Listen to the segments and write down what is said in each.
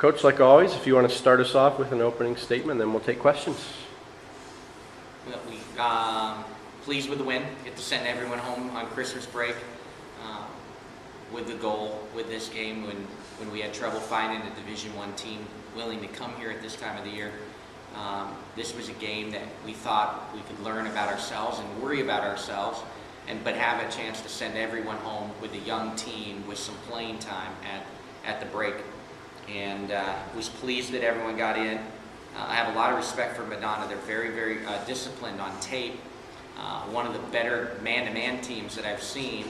Coach, like always, if you want to start us off with an opening statement, then we'll take questions. Well, we pleased with the win. Get to send everyone home on Christmas break with the goal with this game when we had trouble finding a Division I team willing to come here at this time of the year. This was a game that we thought we could learn about ourselves and worry about ourselves, but have a chance to send everyone home with a young team with some playing time at the break. And was pleased that everyone got in. I have a lot of respect for Madonna. They're very, very disciplined on tape. One of the better man-to-man teams that I've seen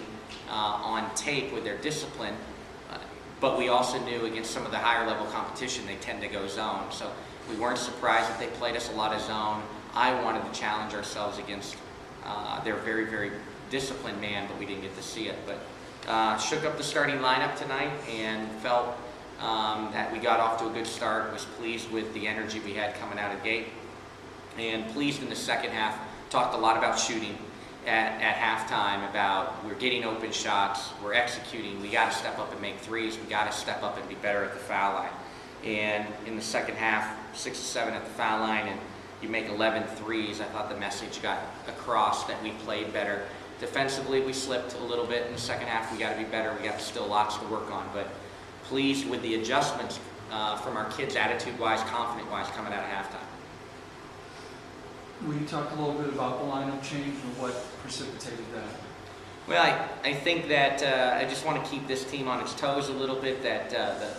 on tape with their discipline. But we also knew against some of the higher level competition, they tend to go zone. So we weren't surprised that they played us a lot of zone. I wanted to challenge ourselves against their very, very disciplined man, but we didn't get to see it. But shook up the starting lineup tonight and felt that we got off to a good start. Was pleased with the energy we had coming out of the gate, and pleased in the second half. Talked a lot about shooting at halftime, about we're getting open shots, we're executing, we got to step up and make threes, we got to step up and be better at the foul line. And in the second half, 6 or 7 at the foul line, and you make 11 threes. I thought the message got across that we played better. Defensively, we slipped a little bit in the second half. We got to be better. We got still lots to work on, but pleased with the adjustments from our kids, attitude-wise, confident-wise, coming out of halftime. Will you talk a little bit about the lineup change and what precipitated that? Well, I think that I just want to keep this team on its toes a little bit, that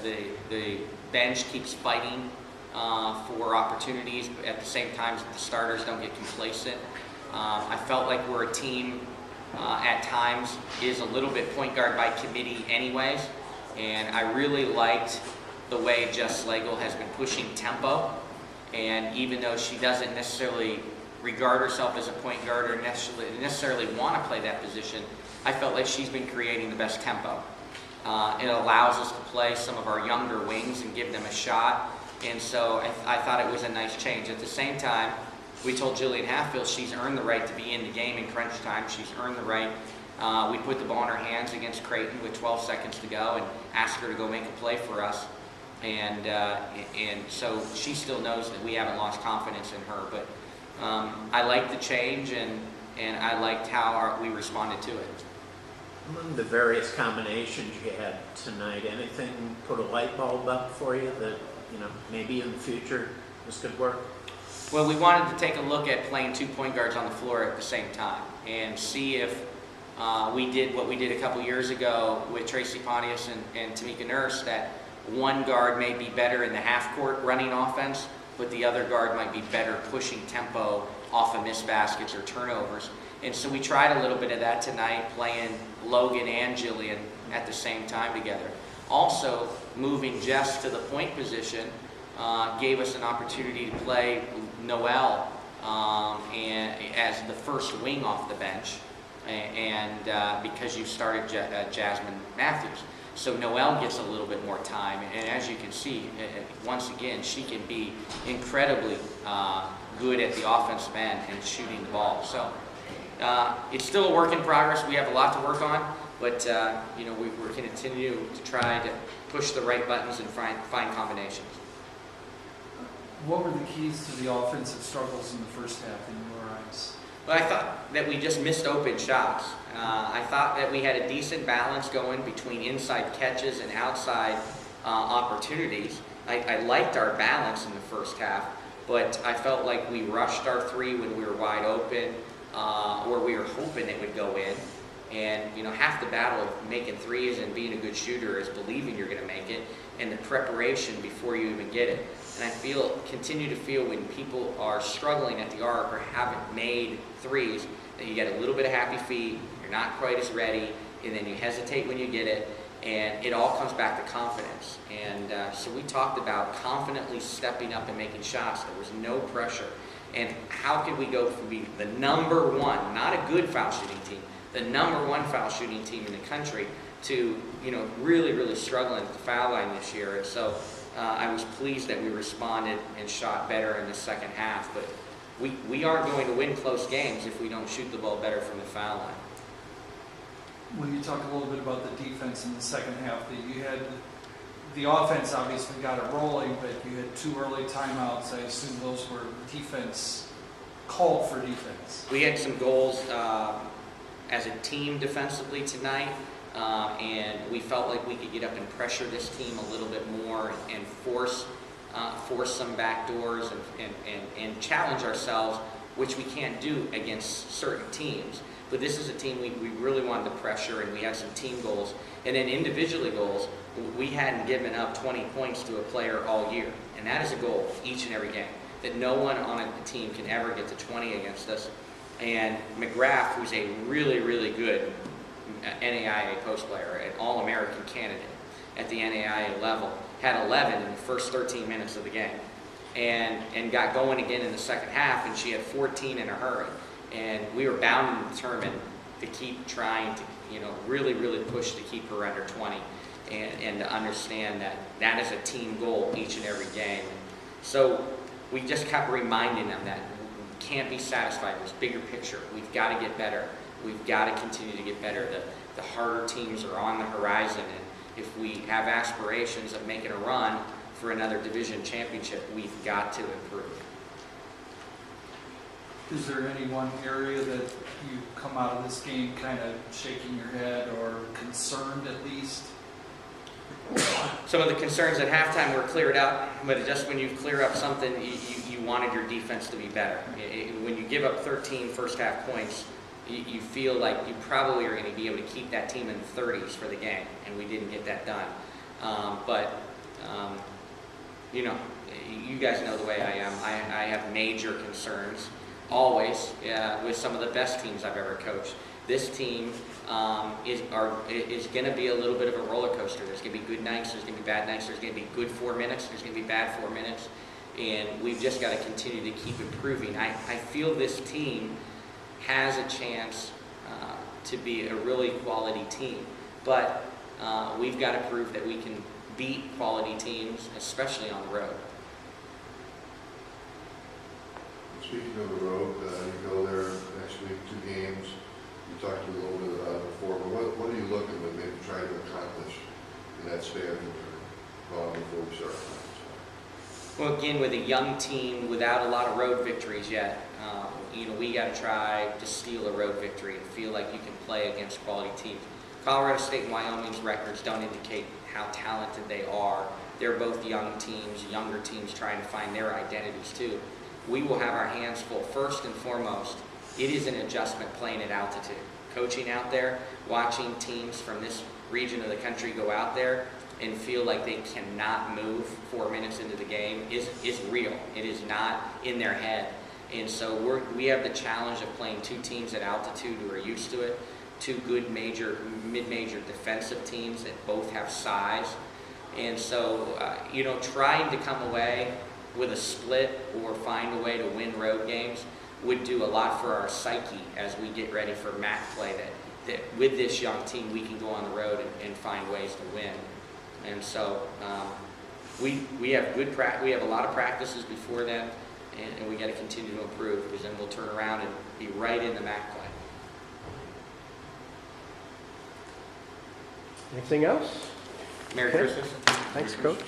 the bench keeps fighting for opportunities, but at the same time the starters don't get complacent. I felt like we're a team at times is a little bit point guard by committee anyways. And I really liked the way Jess Slagle has been pushing tempo. And even though she doesn't necessarily regard herself as a point guard or necessarily want to play that position, I felt like she's been creating the best tempo. It allows us to play some of our younger wings and give them a shot. And so I thought it was a nice change. At the same time, we told Jillian Hatfield she's earned the right to be in the game in crunch time. She's earned the right. We put the ball in her hands against Creighton with 12 seconds to go and asked her to go make a play for us. And so she still knows that we haven't lost confidence in her. But I liked the change, and I liked how we responded to it. Among the various combinations you had tonight, anything put a light bulb up for you that, maybe in the future this could work? Well, we wanted to take a look at playing 2 point guards on the floor at the same time and see if we did what we did a couple years ago with Tracy Pontius and Tamika Nurse, that one guard may be better in the half-court running offense, but the other guard might be better pushing tempo off of missed baskets or turnovers. And so we tried a little bit of that tonight, playing Logan and Jillian at the same time together. Also, moving Jess to the point position gave us an opportunity to play Noelle as the first wing off the bench, and because you started Jasmine Matthews. So Noelle gets a little bit more time, and as you can see, once again, she can be incredibly good at the offensive end and shooting the ball. So it's still a work in progress. We have a lot to work on, but we're going to continue to try to push the right buttons and find combinations. What were the keys to the offensive struggles in the first half in your eyes? Well, I thought that we just missed open shots. I thought that we had a decent balance going between inside catches and outside opportunities. I liked our balance in the first half, but I felt like we rushed our three when we were wide open, or we were hoping it would go in. And half the battle of making threes and being a good shooter is believing you're going to make it, and the preparation before you even get it. And I continue to feel when people are struggling at the arc or haven't made threes, that you get a little bit of happy feet, you're not quite as ready, and then you hesitate when you get it, and it all comes back to confidence. And so we talked about confidently stepping up and making shots. There was no pressure. And how could we go from being the number one, not a good foul shooting team, the number one foul shooting team in the country, to really, really struggling at the foul line this year. And so I was pleased that we responded and shot better in the second half. But we aren't going to win close games if we don't shoot the ball better from the foul line. When you talk a little bit about the defense in the second half, that you had the offense obviously got it rolling, but you had 2 early timeouts. I assume those were defense, called for defense. We had some goals as a team defensively tonight, and we felt like we could get up and pressure this team a little bit more and force some back doors and challenge ourselves, which we can't do against certain teams. But this is a team we really wanted to pressure, and we had some team goals. And then individually goals, we hadn't given up 20 points to a player all year. And that is a goal each and every game, that no one on a team can ever get to 20 against us. And McGrath, who's a really, really good NAIA post player, an All-American candidate at the NAIA level, had 11 in the first 13 minutes of the game. And got going again in the second half, and she had 14 in a hurry. And we were bound and determined to keep trying to, really, really push to keep her under 20 and to understand that that is a team goal each and every game. So we just kept reminding them that we can't be satisfied. There's bigger picture. We've got to get better. We've got to continue to get better. The harder teams are on the horizon, and if we have aspirations of making a run for another division championship, we've got to improve. Is there any one area that you come out of this game kind of shaking your head or concerned at least? Some of the concerns at halftime were cleared up, but just when you clear up something, you wanted your defense to be better. When you give up 13 first half points, you feel like you probably are going to be able to keep that team in the 30s for the game, and we didn't get that done. You guys know the way I am. I have major concerns, always, with some of the best teams I've ever coached. This team is going to be a little bit of a roller coaster. There's going to be good nights, there's going to be bad nights, there's going to be good 4 minutes, there's going to be bad 4 minutes, and we've just got to continue to keep improving. I feel this team has a chance to be a really quality team, but we've got to prove that we can beat quality teams, especially on the road. Speaking of the road, you go there next week, 2 games. You talked a little bit about it before, but what are you looking to maybe try to accomplish in that span before we start? Well, again, with a young team without a lot of road victories yet, we got to try to steal a road victory and feel like you can play against quality teams. Colorado State and Wyoming's records don't indicate how talented they are. They're both young teams, younger teams trying to find their identities too. We will have our hands full. First and foremost, it is an adjustment playing at altitude. Coaching out there, watching teams from this region of the country go out there and feel like they cannot move 4 minutes into the game is real. It is not in their head. And so we have the challenge of playing 2 teams at altitude who are used to it, 2 good mid-major defensive teams that both have size. And so, trying to come away with a split or find a way to win road games would do a lot for our psyche as we get ready for MAC play, that with this young team we can go on the road and find ways to win. And so we have a lot of practices before then, and we got to continue to improve, because then we'll turn around and be right in the MAC play. Anything else? Merry Okay. Christmas. Thanks, Coach.